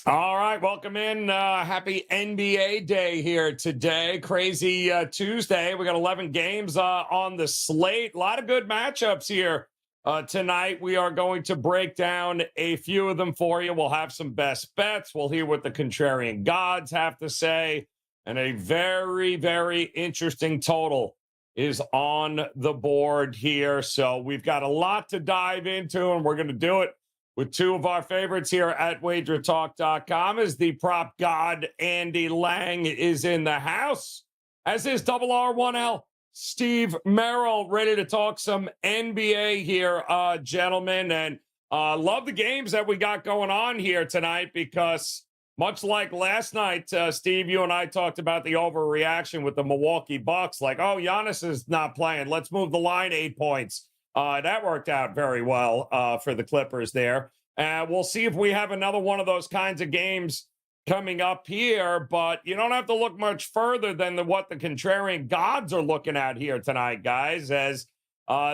All right, welcome in. Happy NBA day here today. Crazy Tuesday. We got 11 games on the slate. A lot of good matchups here tonight. We are going to break down a few of them for you. We'll have some best bets. We'll hear what the contrarian gods have to say. And a very, very interesting total is on the board here. So we've got a lot to dive into, and we're going to do it with two of our favorites here at WagerTalk.com. As the prop god Andy Lang is in the house, as is R1L Steve Merrill, ready to talk some NBA here, gentlemen. And love the games that we got going on here tonight, because much like last night, Steve, you and I talked about the overreaction with the Milwaukee Bucks. Like, oh, Giannis is not playing. Let's move the line 8 points. That worked out very well for the Clippers there. We'll see if we have another one of those kinds of games coming up here, but you don't have to look much further than what the contrarian gods are looking at here tonight, guys, as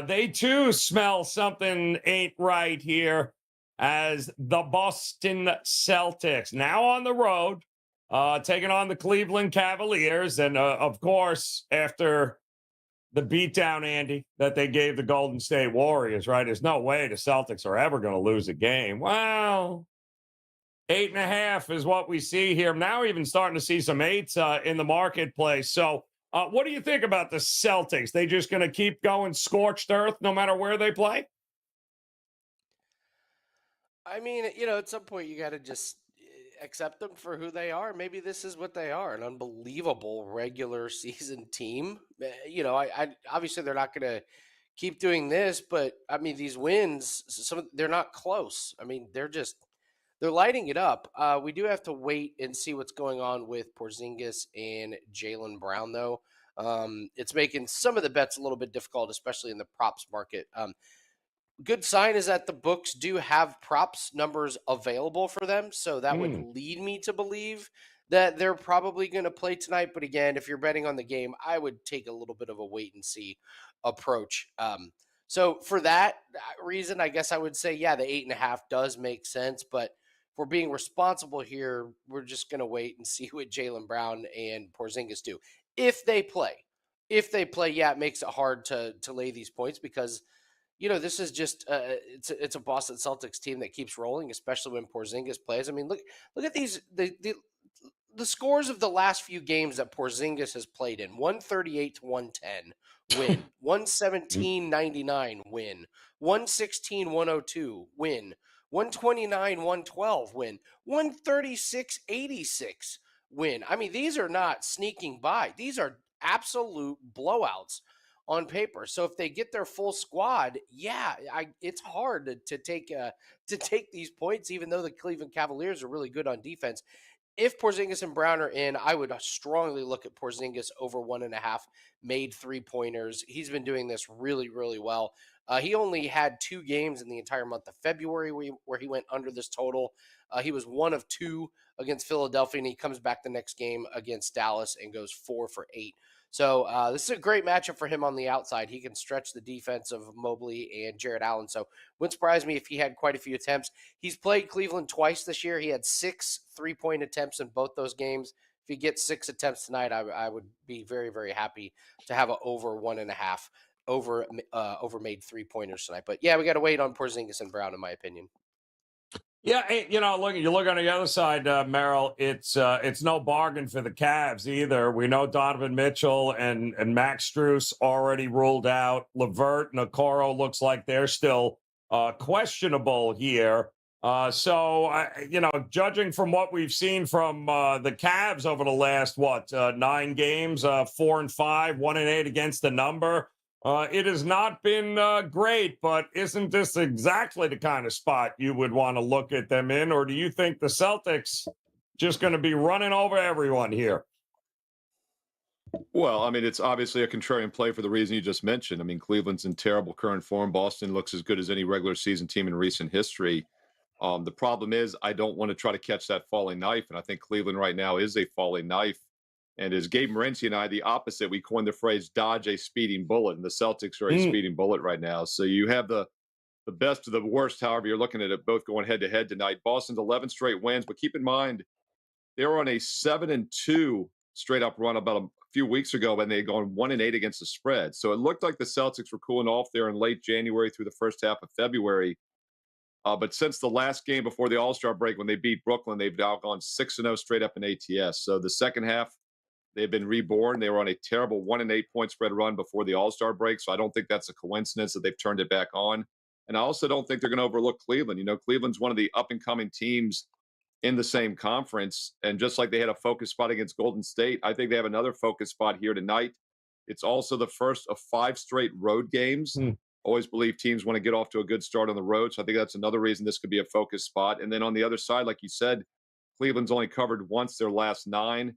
they too smell something ain't right here, as the Boston Celtics now on the road, taking on the Cleveland Cavaliers. And of course, after the beatdown, Andy, that they gave the Golden State Warriors, right? There's no way the Celtics are ever going to lose a game. Well, 8.5 is what we see here. Now even starting to see some 8s in the marketplace. So what do you think about the Celtics? They just going to keep going scorched earth no matter where they play? I mean, at some point you got to just accept them for who they are. Maybe this is what they are, an unbelievable regular season team. I obviously they're not going to keep doing this, but I mean, these wins, they're not close. I mean, they're lighting it up. We do have to wait and see what's going on with Porzingis and Jaylen Brown, though. It's making some of the bets a little bit difficult, especially in the props market. Good sign is that the books do have props numbers available for them, so that would lead me to believe that they're probably going to play tonight. But again, if you're betting on the game, I would take a little bit of a wait and see approach. So for that reason, I guess I would say, yeah, the 8.5 does make sense. But if we're being responsible here, we're just going to wait and see what Jaylen Brown and Porzingis do. If they play, yeah, it makes it hard to lay these points, because this is just it's a Boston Celtics team that keeps rolling, especially when Porzingis plays. I mean, look at these the scores of the last few games that Porzingis has played in: 138 to 110 win, 117-99 win, 116-102 win, 129-112 win, 136-86 win. I mean, these are not sneaking by; these are absolute blowouts on paper. So if they get their full squad, yeah, it's hard to take these points, even though the Cleveland Cavaliers are really good on defense. If Porzingis and Brown are in, I would strongly look at Porzingis over 1.5 made 3-pointers. He's been doing this really, really well. He only had 2 games in the entire month of February where he went under this total. He was 1 of 2 against Philadelphia, and he comes back the next game against Dallas and goes 4 for 8. So this is a great matchup for him on the outside. He can stretch the defense of Mobley and Jared Allen. So wouldn't surprise me if he had quite a few attempts. He's played Cleveland twice this year. He had 6 3-point attempts in both those games. If he gets 6 attempts tonight, I would be very, very happy to have an over 1.5 over made 3-pointers tonight. But yeah, we got to wait on Porzingis and Brown, in my opinion. Yeah, look, you look on the other side, Merrill. It's no bargain for the Cavs either. We know Donovan Mitchell and Max Strus already ruled out. LeVert and Okoro looks like they're still questionable here. Judging from what we've seen from the Cavs over the last 9 games, 4-5, 1-8 against the number. It has not been great, but isn't this exactly the kind of spot you would want to look at them in? Or do you think the Celtics just going to be running over everyone here? Well, I mean, it's obviously a contrarian play for the reason you just mentioned. I mean, Cleveland's in terrible current form. Boston looks as good as any regular season team in recent history. The problem is I don't want to try to catch that falling knife, and I think Cleveland right now is a falling knife. And as Gabe Morency and I, the opposite, we coined the phrase "dodge a speeding bullet," and the Celtics are a speeding bullet right now. So you have the the best of the worst. However, you're looking at it both going head to head tonight. Boston's 11 straight wins, but keep in mind they were on a 7-2 straight up run about a few weeks ago when they had gone 1-8 against the spread. So it looked like the Celtics were cooling off there in late January through the first half of February. But since the last game before the All-Star break, when they beat Brooklyn, they've now gone 6-0 straight up in ATS. So the second half, they've been reborn. They were on a terrible 1-8 point spread run before the All-Star break. So I don't think that's a coincidence that they've turned it back on. And I also don't think they're going to overlook Cleveland. You know, Cleveland's one of the up-and-coming teams in the same conference. And just like they had a focus spot against Golden State, I think they have another focus spot here tonight. It's also the first of 5 straight road games. Always believe teams want to get off to a good start on the road. So I think that's another reason this could be a focus spot. And then on the other side, like you said, Cleveland's only covered once their last 9.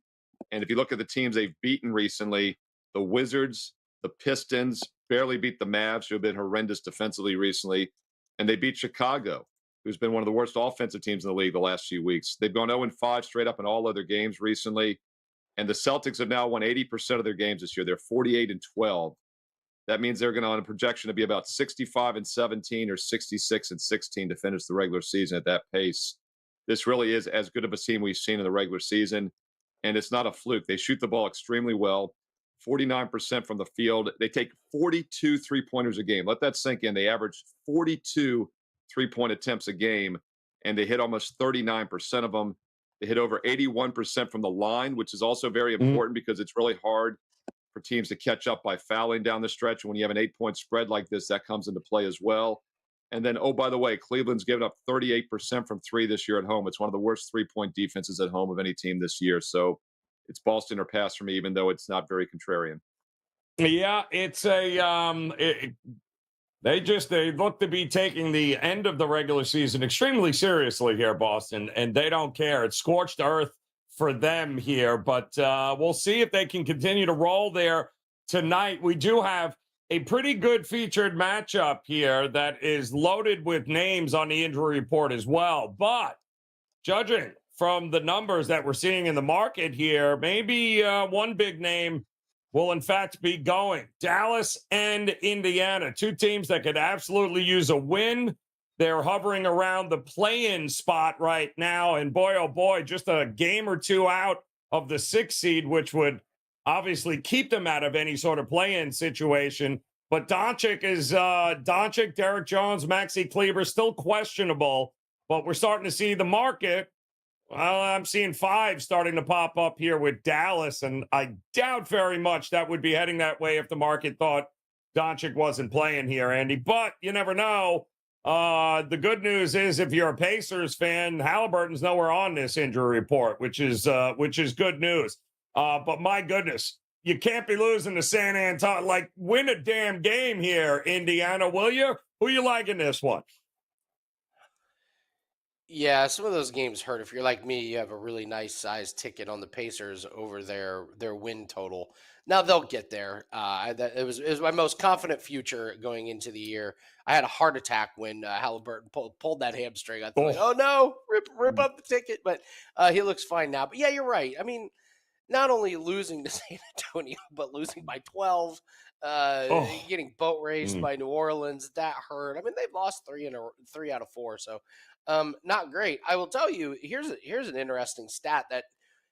And if you look at the teams they've beaten recently, the Wizards, the Pistons barely beat the Mavs, who have been horrendous defensively recently. And they beat Chicago, who's been one of the worst offensive teams in the league the last few weeks. They've gone 0-5 straight up in all other games recently. And the Celtics have now won 80% of their games this year. They're 48-12. That means they're going to on a projection to be about 65-17 or 66-16 to finish the regular season at that pace. This really is as good of a team we've seen in the regular season. And it's not a fluke. They shoot the ball extremely well, 49% from the field. They take 42 3-pointers a game. Let that sink in. They average 42 3-point attempts a game, and they hit almost 39% of them. They hit over 81% from the line, which is also very important because it's really hard for teams to catch up by fouling down the stretch. When you have an 8-point spread like this, that comes into play as well. And then, oh, by the way, Cleveland's given up 38% from 3 this year at home. It's one of the worst 3-point defenses at home of any team this year. So it's Boston or pass for me, even though it's not very contrarian. Yeah, it's a they look to be taking the end of the regular season extremely seriously here, Boston, and they don't care. It's scorched earth for them here, but we'll see if they can continue to roll there tonight. We do have a pretty good featured matchup here that is loaded with names on the injury report as well. But judging from the numbers that we're seeing in the market here, maybe one big name will in fact be going. Dallas and Indiana, 2 teams that could absolutely use a win. They're hovering around the play-in spot right now. And boy, oh boy, just a game or 2 out of the 6th seed, which would obviously keep them out of any sort of play-in situation. But Doncic, Derek Jones, Maxi Kleber, still questionable. But we're starting to see the market. Well, I'm seeing 5 starting to pop up here with Dallas, and I doubt very much that would be heading that way if the market thought Doncic wasn't playing here, Andy. But you never know. The good news is if you're a Pacers fan, Halliburton's nowhere on this injury report, which is good news. But my goodness, you can't be losing to San Antonio. Like, win a damn game here, Indiana, will you? Who you like in this one? Yeah, some of those games hurt. If you're like me, you have a really nice size ticket on the Pacers over their win total. Now they'll get there. It was my most confident future going into the year. I had a heart attack when Halliburton pulled that hamstring. I thought, like, oh no, rip up the ticket. But he looks fine now. But yeah, you're right. I mean, not only losing to San Antonio, but losing by 12, getting boat raced by New Orleans, that hurt. I mean, they've lost 3 out of 4, so not great. I will tell you, here's an interesting stat that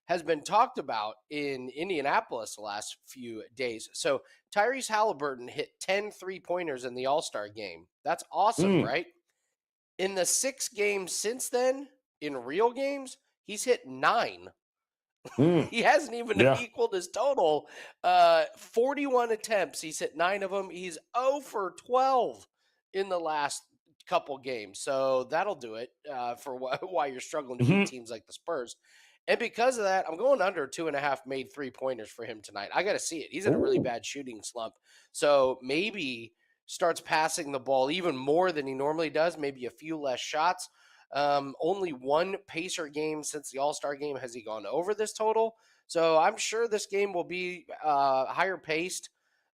has been talked about in Indianapolis the last few days. So Tyrese Halliburton hit 10 3-pointers in the All-Star game. That's awesome, right? In the 6 games since then, in real games, he's hit 9. He hasn't even equaled his total. 41 attempts. He's hit 9 of them. He's 0 for 12 in the last couple games. So that'll do it for why you're struggling to beat teams like the Spurs. And because of that, I'm going under 2.5 made 3-pointers for him tonight. I got to see it. He's in a really bad shooting slump. So maybe starts passing the ball even more than he normally does, maybe a few less shots. Only 1 Pacer game since the All-Star game has he gone over this total. So I'm sure this game will be higher paced.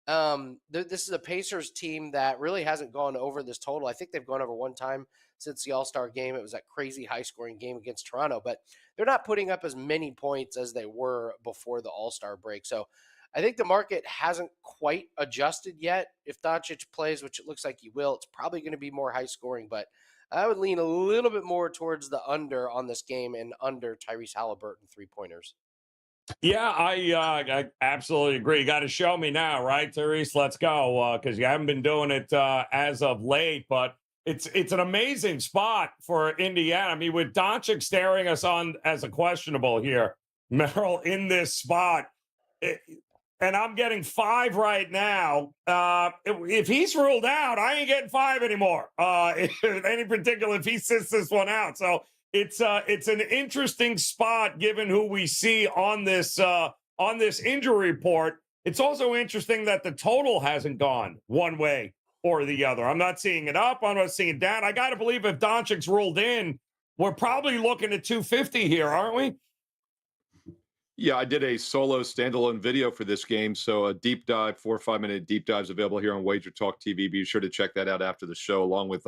This is a Pacers team that really hasn't gone over this total. I think they've gone over 1 time since the All-Star game. It was that crazy high-scoring game against Toronto, but they're not putting up as many points as they were before the All-Star break. So I think the market hasn't quite adjusted yet. If Doncic plays, which it looks like he will, it's probably going to be more high scoring, but I would lean a little bit more towards the under on this game and under Tyrese Halliburton 3-pointers. Yeah, I absolutely agree. You got to show me now, right, Therese? Let's go, because you haven't been doing it as of late. But it's an amazing spot for Indiana. I mean, with Doncic staring us on as a questionable here, Merrill, in this spot, and I'm getting 5 right now. If he's ruled out, I ain't getting 5 anymore. Any particular, if he sits this one out, so. It's an interesting spot given who we see on this injury report. It's also interesting that the total hasn't gone one way or the other. I'm not seeing it up. I'm not seeing it down. I got to believe if Doncic's ruled in, we're probably looking at 250 here, aren't we? Yeah, I did a solo standalone video for this game. So a deep dive, 4 or 5 minute deep dives available here on WagerTalk TV. Be sure to check that out after the show, along with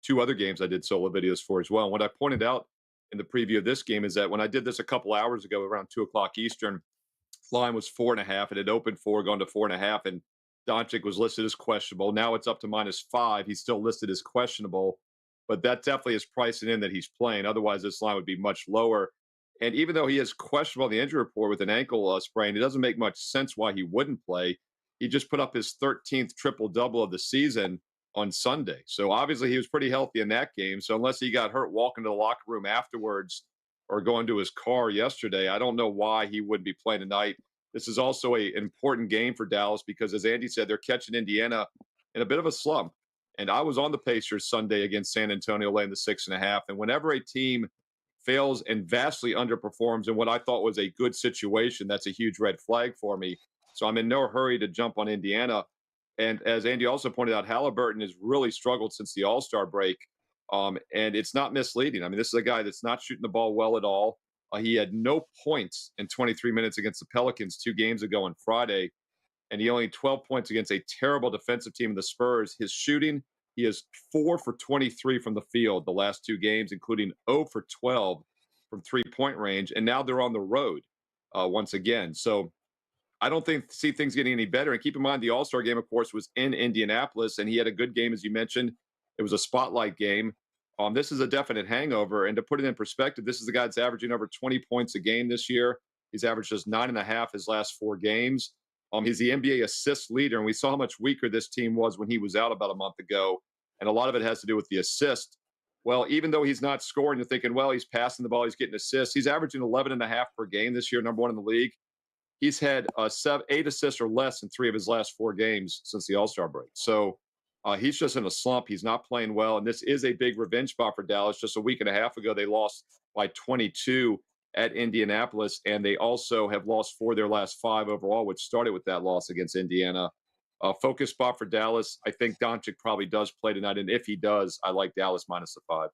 2 other games I did solo videos for as well. And what I pointed out in the preview of this game is that when I did this a couple hours ago, around 2:00 Eastern, line was 4.5. It had opened 4, gone to 4.5, and Doncic was listed as questionable. Now it's up to -5. He's still listed as questionable, but that definitely is pricing in that he's playing. Otherwise, this line would be much lower. And even though he is questionable on the injury report with an ankle sprain, it doesn't make much sense why he wouldn't play. He just put up his 13th triple-double of the season on Sunday. So obviously he was pretty healthy in that game. So unless he got hurt walking to the locker room afterwards or going to his car yesterday, I don't know why he wouldn't be playing tonight. This is also an important game for Dallas because, as Andy said, they're catching Indiana in a bit of a slump. And I was on the Pacers Sunday against San Antonio laying the 6.5. And whenever a team fails and vastly underperforms in what I thought was a good situation, that's a huge red flag for me. So I'm in no hurry to jump on Indiana. And as Andy also pointed out, Halliburton has really struggled since the All-Star break. And it's not misleading. I mean, this is a guy that's not shooting the ball well at all. He had no points in 23 minutes against the Pelicans 2 games ago on Friday. And he only had 12 points against a terrible defensive team in the Spurs. His shooting, he is 4 for 23 from the field the last 2 games, including 0 for 12 from 3-point range. And now they're on the road once again. So I don't see things getting any better. And keep in mind, the All-Star game, of course, was in Indianapolis, and he had a good game, as you mentioned. It was a spotlight game. This is a definite hangover. And to put it in perspective, this is a guy that's averaging over 20 points a game this year. He's averaged just 9.5 his last 4 games. He's the NBA assist leader, and we saw how much weaker this team was when he was out about a month ago. And a lot of it has to do with the assist. Well, even though he's not scoring, you're thinking, well, he's passing the ball, he's getting assists. He's averaging 11.5 per game this year, number 1 in the league. He's had 8 assists or less in 3 of his last 4 games since the All-Star break. So he's just in a slump. He's not playing well. And this is a big revenge spot for Dallas. Just a week and a half ago, they lost by 22 at Indianapolis. And they also have lost 4 of their last 5 overall, which started with that loss against Indiana. Focus spot for Dallas. I think Doncic probably does play tonight. And if he does, I like Dallas -5.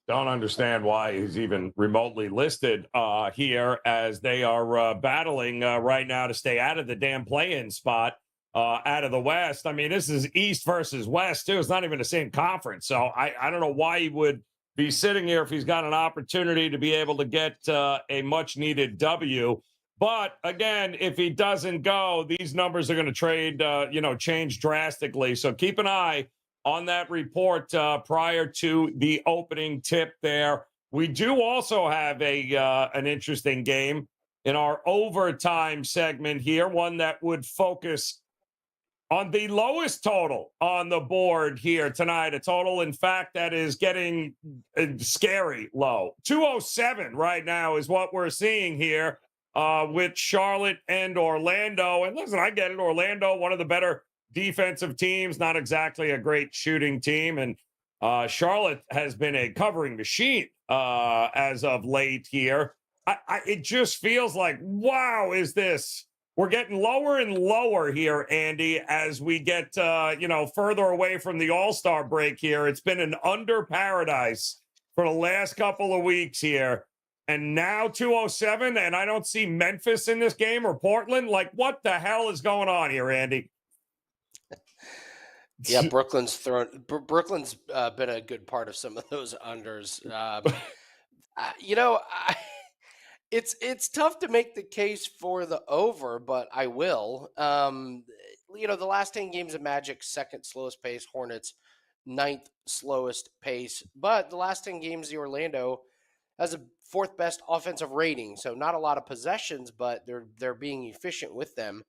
Don't understand why he's even remotely listed here, as they are battling right now to stay out of the damn play-in spot out of the West. I mean, this is East versus West, too. It's not even the same conference. So I don't know why he would be sitting here if he's got an opportunity to be able to get a much-needed W. But, again, if he doesn't go, these numbers are going to change drastically. So keep an eye on that report prior to the opening tip there. We do also have an interesting game in our overtime segment here, one that would focus on the lowest total on the board here tonight. A total, in fact, that is getting scary low. 207 right now is what we're seeing here with Charlotte and Orlando. And listen, I get it. Orlando, one of the better defensive teams, not exactly a great shooting team. And Charlotte has been a covering machine as of late here. It just feels like, wow, is this? We're getting lower and lower here, Andy, as we get, further away from the All-Star break here. It's been an under paradise for the last couple of weeks here. And now 207, and I don't see Memphis in this game or Portland. Like, what the hell is going on here, Andy? Yeah, Brooklyn's been a good part of some of those unders. It's tough to make the case for the over, but I will. The last 10 games of Magic, second slowest pace, Hornets, ninth slowest pace. But the last 10 games, the Orlando has a fourth best offensive rating. So not a lot of possessions, but they're being efficient with them.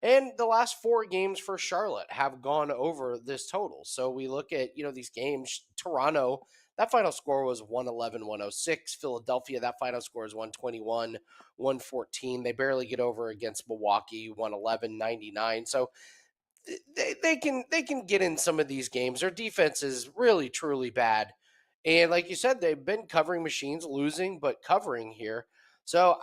And the last 4 games for Charlotte have gone over this total. So we look at, these games. Toronto, that final score was 111-106. Philadelphia, that final score is 121-114. They barely get over against Milwaukee, 111-99. So they can get in some of these games. Their defense is really, truly bad. And like you said, they've been covering machines, losing, but covering here. So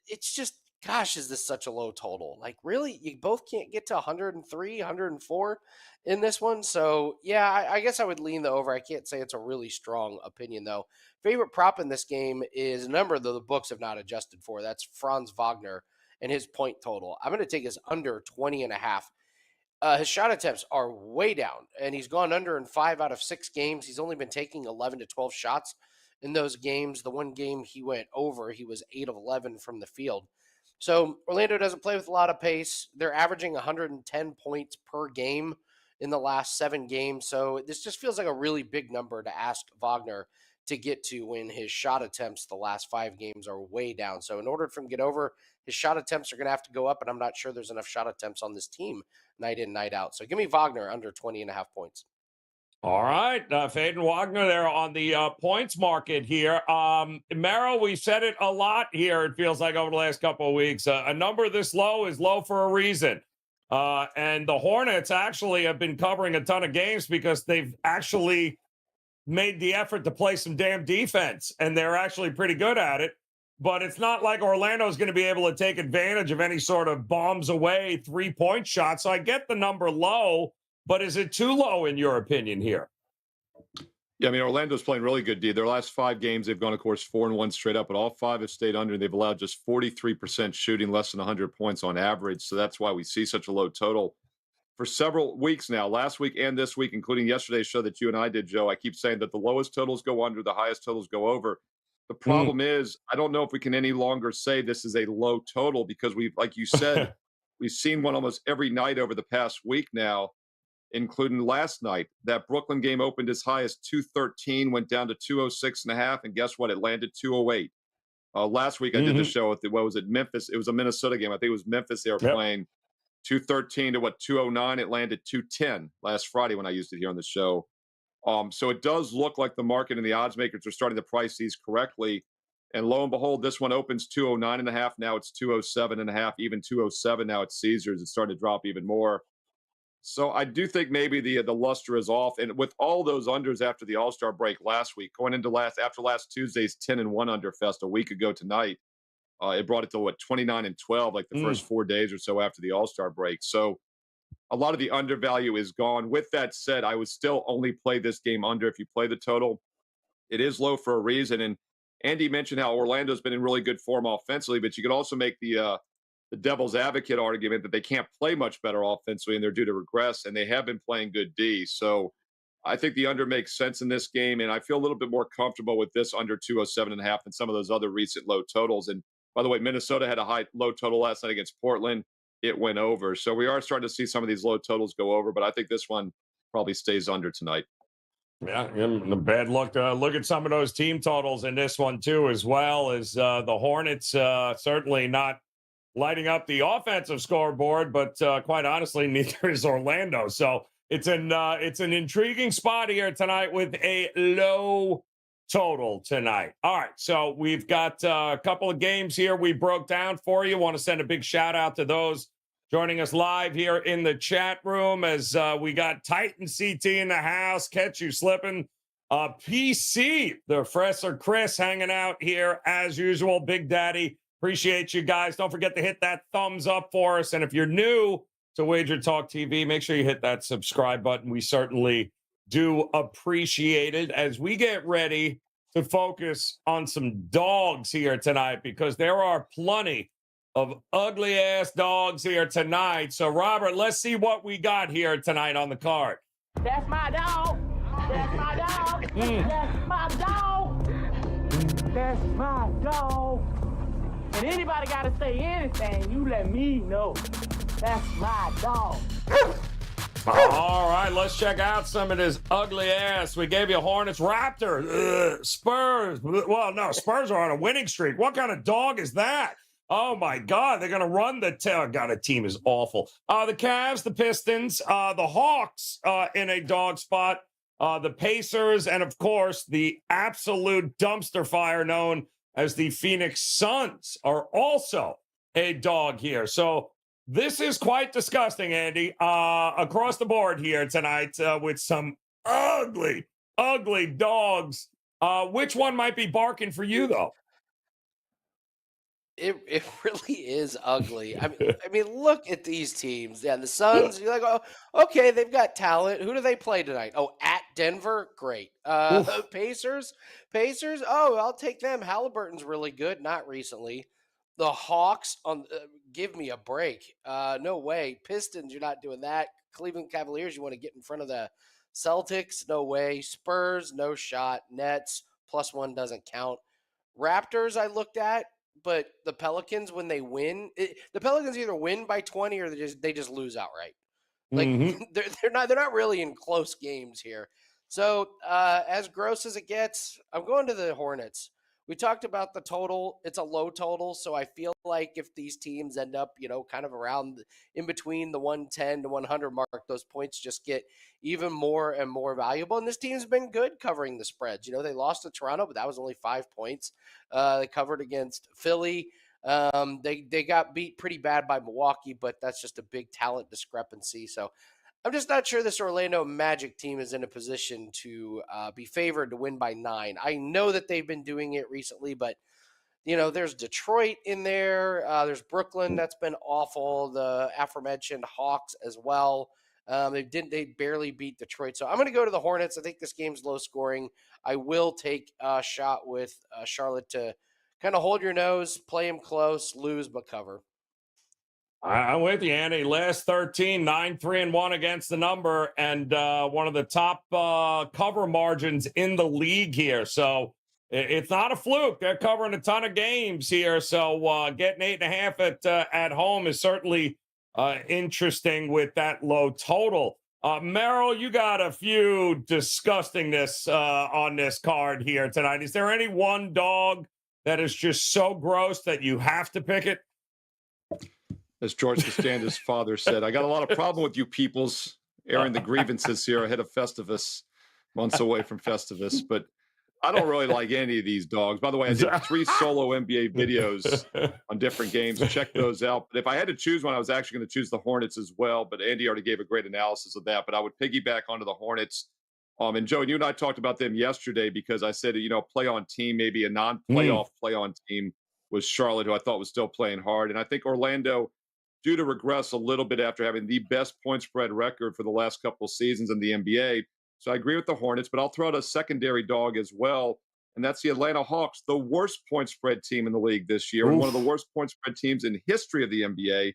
it's just, gosh, is this such a low total? Like, really? You both can't get to 103, 104 in this one? So, yeah, I guess I would lean the over. I can't say it's a really strong opinion, though. Favorite prop in this game is a number that the books have not adjusted for. That's Franz Wagner and his point total. I'm going to take his under 20.5. His shot attempts are way down, and he's gone under in 5 out of 6 games. He's only been taking 11 to 12 shots in those games. The one game he went over, he was 8 of 11 from the field. So Orlando doesn't play with a lot of pace. They're averaging 110 points per game in the last 7 games. So this just feels like a really big number to ask Wagner to get to when his shot attempts the last 5 games are way down. So in order for him to get over, his shot attempts are going to have to go up, and I'm not sure there's enough shot attempts on this team night in, night out. So give me Wagner under 20.5 points. All right, Faden Wagner there on the points market here. Merrill, we said it a lot here, it feels like, over the last couple of weeks. A number this low is low for a reason. And the Hornets actually have been covering a ton of games because they've actually made the effort to play some damn defense, and they're actually pretty good at it. But it's not like Orlando's going to be able to take advantage of any sort of bombs away 3-point shot. So I get the number low, but is it too low in your opinion here? Yeah, I mean, Orlando's playing really good D. Their last 5 games, they've gone, of course, 4-1 straight up, but all 5 have stayed under. They've allowed just 43% shooting, less than 100 points on average. So that's why we see such a low total for several weeks now, last week and this week, including yesterday's show that you and I did, Joe. I keep saying that the lowest totals go under, the highest totals go over. The problem is, I don't know if we can any longer say this is a low total because we've, like you said, we've seen one almost every night over the past week now, including last night. That Brooklyn game opened as high as 213, went down to 206.5, and guess what? It landed 208. Last week I did the show with, what was it, Memphis? It was a Minnesota game. I think it was Memphis they were playing. 213 to 209. It landed 210 last Friday when I used it here on the show. So it does look like the market and the odds makers are starting to price these correctly. And lo and behold, this one opens 209.5. Now it's 207.5, even 207 now at Caesars. It's starting to drop even more. So I do think maybe the luster is off. And with all those unders after the All-Star break last week, going into after last Tuesday's 10-1 under fest a week ago tonight, it brought it to 29-12, like the first 4 days or so after the All-Star break. So a lot of the undervalue is gone. With that said, I would still only play this game under if you play the total. It is low for a reason. And Andy mentioned how Orlando's been in really good form offensively, but you could also make the devil's advocate argument that they can't play much better offensively and they're due to regress, and they have been playing good D. So I think the under makes sense in this game, and I feel a little bit more comfortable with this under 207.5 than some of those other recent low totals. And by the way, Minnesota had a low total last night against Portland. It went over. So we are starting to see some of these low totals go over, but I think this one probably stays under tonight. Yeah, the bad look. Look at some of those team totals in this one too, as well as the Hornets certainly not lighting up the offensive scoreboard, but quite honestly, neither is Orlando. So it's an intriguing spot here tonight with a low total tonight. All right, so we've got a couple of games here we broke down for you. Want to send a big shout out to those joining us live here in the chat room as we got Titan CT in the house. Catch you slipping. PC, the Professor Chris hanging out here as usual. Big Daddy, appreciate you guys. Don't forget to hit that thumbs up for us. And if you're new to WagerTalk TV, make sure you hit that subscribe button. We certainly do appreciate it as we get ready to focus on some dogs here tonight, because there are plenty of ugly ass dogs here tonight. So Robert, let's see what we got here tonight on the card. That's my dog. That's my dog. That's my dog. That's my dog. And anybody got to say anything, you let me know. That's my dog. All right, let's check out some of this ugly ass. We gave you Hornets, Raptors, Spurs. Well, no, Spurs are on a winning streak. What kind of dog is that? Oh, my God. They're going to run the God, the team is awful. The Cavs, the Pistons, the Hawks in a dog spot, the Pacers, and, of course, the absolute dumpster fire known as the Phoenix Suns are also a dog here. So this is quite disgusting, Andy, across the board here tonight with some ugly, ugly dogs. Which one might be barking for you, though? It really is ugly. I mean, look at these teams. Yeah, the Suns. You're like, oh, okay, they've got talent. Who do they play tonight? Oh, at Denver, great. Oof. Pacers. Oh, I'll take them. Halliburton's really good. Not recently. The Hawks give me a break. No way. Pistons, you're not doing that. Cleveland Cavaliers, you want to get in front of the Celtics? No way. Spurs, no shot. Nets +1 doesn't count. Raptors, I looked at. But the Pelicans, when they win, the Pelicans either win by 20 or they just lose outright. Like they're not really in close games here. So as gross as it gets, I'm going to the Hornets. We talked about the total. It's a low total, so I feel like if these teams end up, kind of around in between the 110 to 100 mark, those points just get even more and more valuable. And this team's been good covering the spreads. They lost to Toronto, but that was only 5 points. They covered against Philly. They got beat pretty bad by Milwaukee, but that's just a big talent discrepancy. So I'm just not sure this Orlando Magic team is in a position to be favored to win by 9. I know that they've been doing it recently, but there's Detroit in there. There's Brooklyn that's been awful. The aforementioned Hawks as well. They barely beat Detroit. So I'm going to go to the Hornets. I think this game's low scoring. I will take a shot with Charlotte to kind of hold your nose, play them close, lose but cover. I'm with you, Andy. Last 13, 9-3-1 against the number, and one of the top cover margins in the league here. So it's not a fluke. They're covering a ton of games here. So getting 8.5 at home is certainly interesting with that low total. Merrill, you got a few disgustingness on this card here tonight. Is there any one dog that is just so gross that you have to pick it? As George Costanza's father said, I got a lot of problem with you peoples airing the grievances here ahead of Festivus, months away from Festivus. But I don't really like any of these dogs. By the way, I did 3 solo NBA videos on different games. Check those out. But if I had to choose one, I was actually going to choose the Hornets as well. But Andy already gave a great analysis of that. But I would piggyback onto the Hornets. And Joe, you and I talked about them yesterday because I said, play on team, maybe a non-playoff play on team was Charlotte, who I thought was still playing hard. And I think Orlando, due to regress a little bit after having the best point spread record for the last couple of seasons in the NBA. So I agree with the Hornets, but I'll throw out a secondary dog as well, and that's the Atlanta Hawks, the worst point spread team in the league this year, and one of the worst point spread teams in history of the NBA.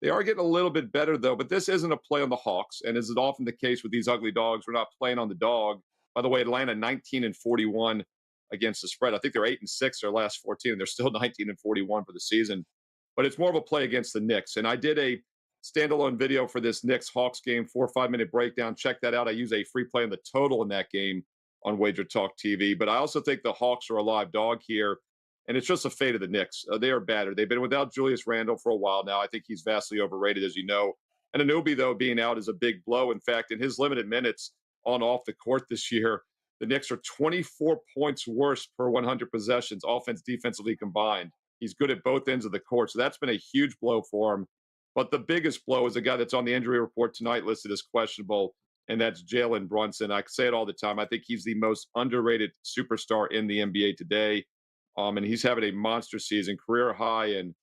They are getting a little bit better, though, but this isn't a play on the Hawks, and as is often the case with these ugly dogs, we're not playing on the dog. By the way, Atlanta 19-41 against the spread. I think they're 8-6 their last 14, and they're still 19-41 for the season. But it's more of a play against the Knicks. And I did a standalone video for this Knicks-Hawks game, 4 or 5 minute breakdown. Check that out. I use a free play on the total in that game on WagerTalk TV. But I also think the Hawks are a live dog here. And it's just a fate of the Knicks. They are battered. They've been without Julius Randle for a while now. I think he's vastly overrated, as you know. And Anunoby, though, being out is a big blow. In fact, in his limited minutes on off the court this year, the Knicks are 24 points worse per 100 possessions, offense, defensively combined. He's good at both ends of the court. So that's been a huge blow for him. But the biggest blow is a guy that's on the injury report tonight listed as questionable, and that's Jalen Brunson. I say it all the time. I think he's the most underrated superstar in the NBA today. And he's having a monster season, career high in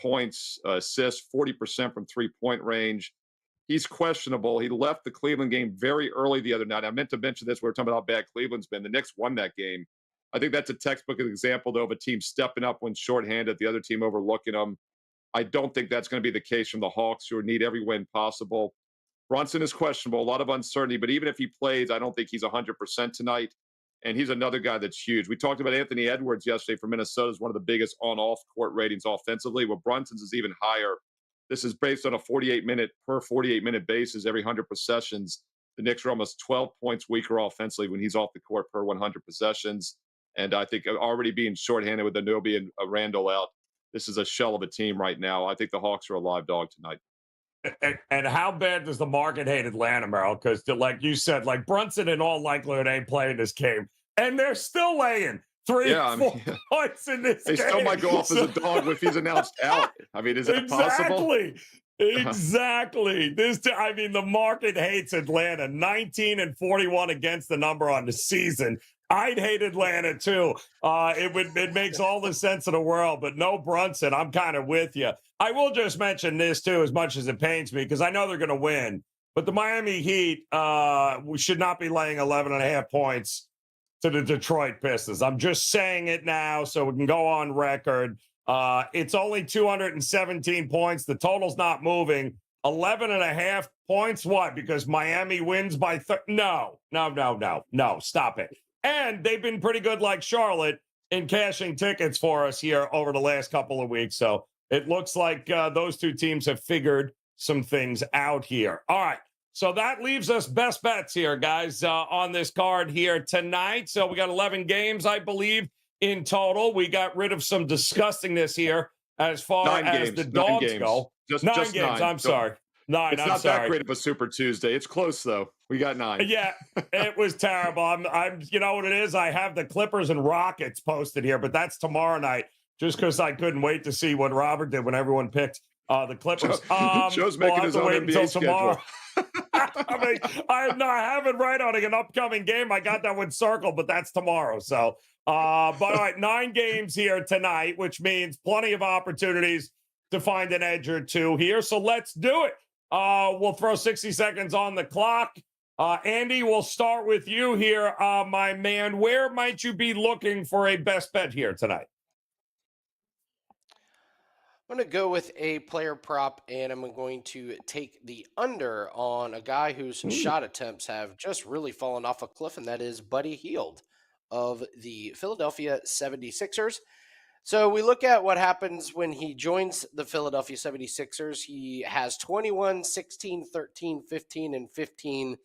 points, assists, 40% from three-point range. He's questionable. He left the Cleveland game very early the other night. I meant to mention this. We were talking about how bad Cleveland's been. The Knicks won that game. I think that's a textbook example, though, of a team stepping up when shorthanded, the other team overlooking them. I don't think that's going to be the case from the Hawks, who need every win possible. Brunson is questionable, a lot of uncertainty, but even if he plays, I don't think he's 100% tonight. And he's another guy that's huge. We talked about Anthony Edwards yesterday for Minnesota as one of the biggest on-off court ratings offensively. Well, Brunson's is even higher. This is based on a 48-minute basis, every 100 possessions. The Knicks are almost 12 points weaker offensively when he's off the court per 100 possessions. And I think already being shorthanded with Anunoby and Randall out, this is a shell of a team right now. I think the Hawks are a live dog tonight. And how bad does the market hate Atlanta, Merrill? Because, like you said, like Brunson in all likelihood ain't playing this game. And they're still laying 4 points in this game. They still might go off as a dog if he's announced out. I mean, is that possible? Exactly. The market hates Atlanta. 19-41 against the number on the season. I'd hate Atlanta too. It makes all the sense in the world, but no Brunson. I'm kind of with you. I will just mention this too, as much as it pains me, because I know they're going to win. But the Miami Heat we should not be laying 11.5 points to the Detroit Pistons. I'm just saying it now so we can go on record. It's only 217 points. The total's not moving. 11.5 points. What? Because Miami wins by No. Stop it. And they've been pretty good, like Charlotte, in cashing tickets for us here over the last couple of weeks. So it looks like those two teams have figured some things out here. All right. So that leaves us best bets here, guys, on this card here tonight. So we got 11 games, I believe, in total. We got rid of some disgustingness here as far as the dogs go. Just nine games. 9. I'm sorry. 9. It's not that great of a Super Tuesday. It's close, though. We got 9. Yeah, it was terrible. I'm. You know what it is? I have the Clippers and Rockets posted here, but that's tomorrow night, just because I couldn't wait to see what Robert did when everyone picked the Clippers. Joe's making his own NBA schedule. I have it right on an upcoming game. I got that one circled, but that's tomorrow. So, but all right, 9 games here tonight, which means plenty of opportunities to find an edge or two here. So let's do it. We'll throw 60 seconds on the clock. Andy, we'll start with you here, my man. Where might you be looking for a best bet here tonight? I'm going to go with a player prop, and I'm going to take the under on a guy whose shot attempts have just really fallen off a cliff, and that is Buddy Hield of the Philadelphia 76ers. So we look at what happens when he joins the Philadelphia 76ers. He has 21, 16, 13, 15, and 15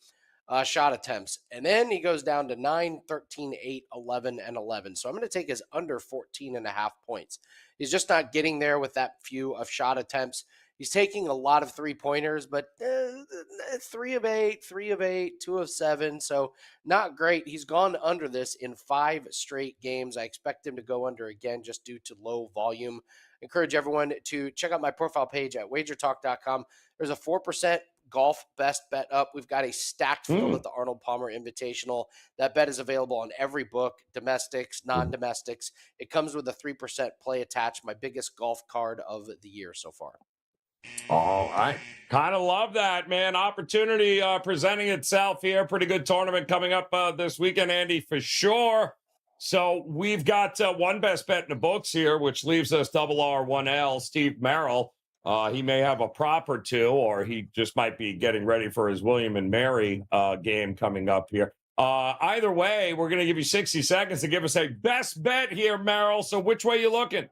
shot attempts. And then he goes down to 9, 13, 8, 11, and 11. So I'm going to take his under 14.5 points. He's just not getting there with that few of shot attempts. He's taking a lot of three-pointers, but 3 of 8, 3 of 8, 2 of 7. So not great. He's gone under this in 5 straight games. I expect him to go under again just due to low volume. I encourage everyone to check out my profile page at WagerTalk.com. There's a 4% golf best bet up. We've got a stacked field at the Arnold Palmer Invitational. That bet is available on every book, domestics, non-domestics. It comes with a 3% play attached, my biggest golf card of the year so far. Oh, I kind of love that, man. Opportunity presenting itself here. Pretty good tournament coming up this weekend, Andy, for sure. So we've got one best bet in the books here, which leaves us RR1L, Steve Merrill. He may have a prop or two, or he just might be getting ready for his William and Mary game coming up here. Either way, we're going to give you 60 seconds to give us a best bet here, Merrill. So which way you looking?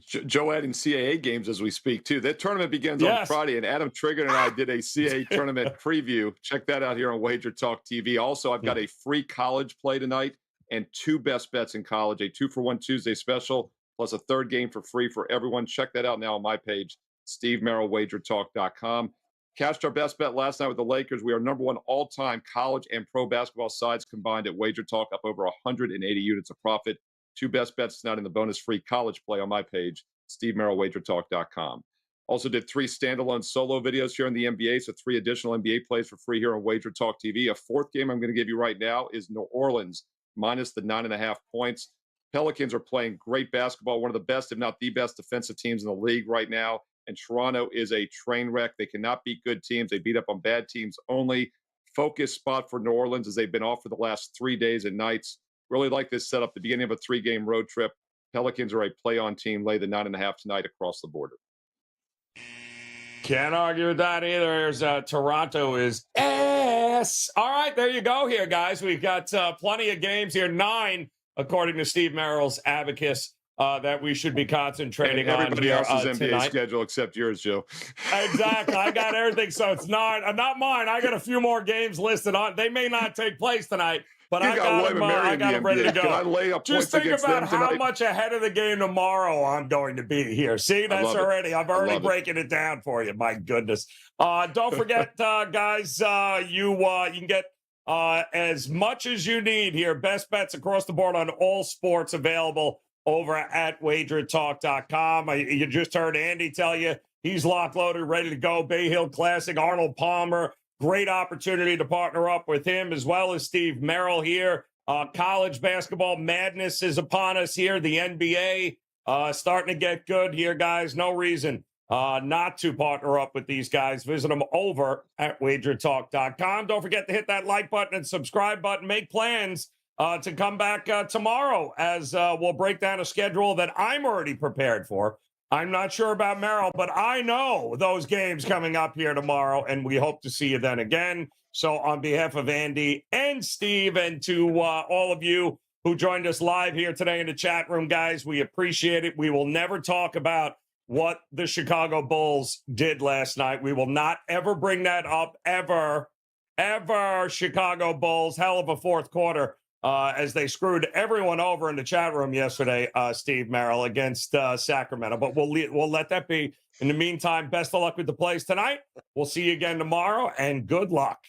Joe adding CAA games as we speak, too. That tournament begins on Friday, and Adam Trigger and I did a CAA tournament preview. Check that out here on Wager Talk TV. Also, I've got a free college play tonight and 2 best bets in college, a 2-for-1 Tuesday special, plus a 3rd game for free for everyone. Check that out now on my page, SteveMerrillWagerTalk.com. Cashed our best bet last night with the Lakers. We are number 1 all-time college and pro basketball sides combined at Wager Talk, up over 180 units of profit. 2 best bets tonight in the bonus free college play on my page, SteveMerrillWagerTalk.com. Also did 3 standalone solo videos here in the NBA, so 3 additional NBA plays for free here on Wager Talk TV. A 4th game I'm going to give you right now is New Orleans minus the 9.5 points. Pelicans are playing great basketball, one of the best, if not the best, defensive teams in the league right now. And Toronto is a train wreck. They cannot beat good teams. They beat up on bad teams only. Focus spot for New Orleans as they've been off for the last 3 days and nights. Really like this setup, the beginning of a 3-game road trip. Pelicans are a play-on team. Lay the 9.5 tonight across the border. Can't argue with that either. Toronto is Yes. All right, there you go here, guys. We've got plenty of games here. 9, according to Steve Merrill's abacus, that we should be concentrating on everybody here else's NBA tonight. schedule except yours, Joe. Exactly. I got everything. So it's not mine. I got a few more games listed on. They may not take place tonight, but I got them ready to go. Can I lay up Just points think about how tonight? much ahead of the game tomorrow I'm going to be here. See, I'm already breaking it down for you. My goodness. Don't forget, guys, you can get as much as you need here. Best bets across the board on all sports available over at WagerTalk.com. You just heard Andy tell you he's locked, loaded, ready to go. Bay Hill Classic, Arnold Palmer. Great opportunity to partner up with him as well as Steve Merrill here. College basketball madness is upon us here. The NBA starting to get good here, guys. No reason not to partner up with these guys. Visit them over at WagerTalk.com. Don't forget to hit that like button and subscribe button. Make plans to come back tomorrow as we'll break down a schedule that I'm already prepared for. I'm not sure about Merrill, but I know those games coming up here tomorrow, and we hope to see you then again. So on behalf of Andy and Steve and to all of you who joined us live here today in the chat room, guys, we appreciate it. We will never talk about what the Chicago Bulls did last night. We will not ever bring that up, ever. Chicago Bulls, hell of a fourth quarter. As they screwed everyone over in the chat room yesterday, Steve Merrill, against Sacramento. But we'll let that be. In the meantime, best of luck with the plays tonight. We'll see you again tomorrow, and good luck.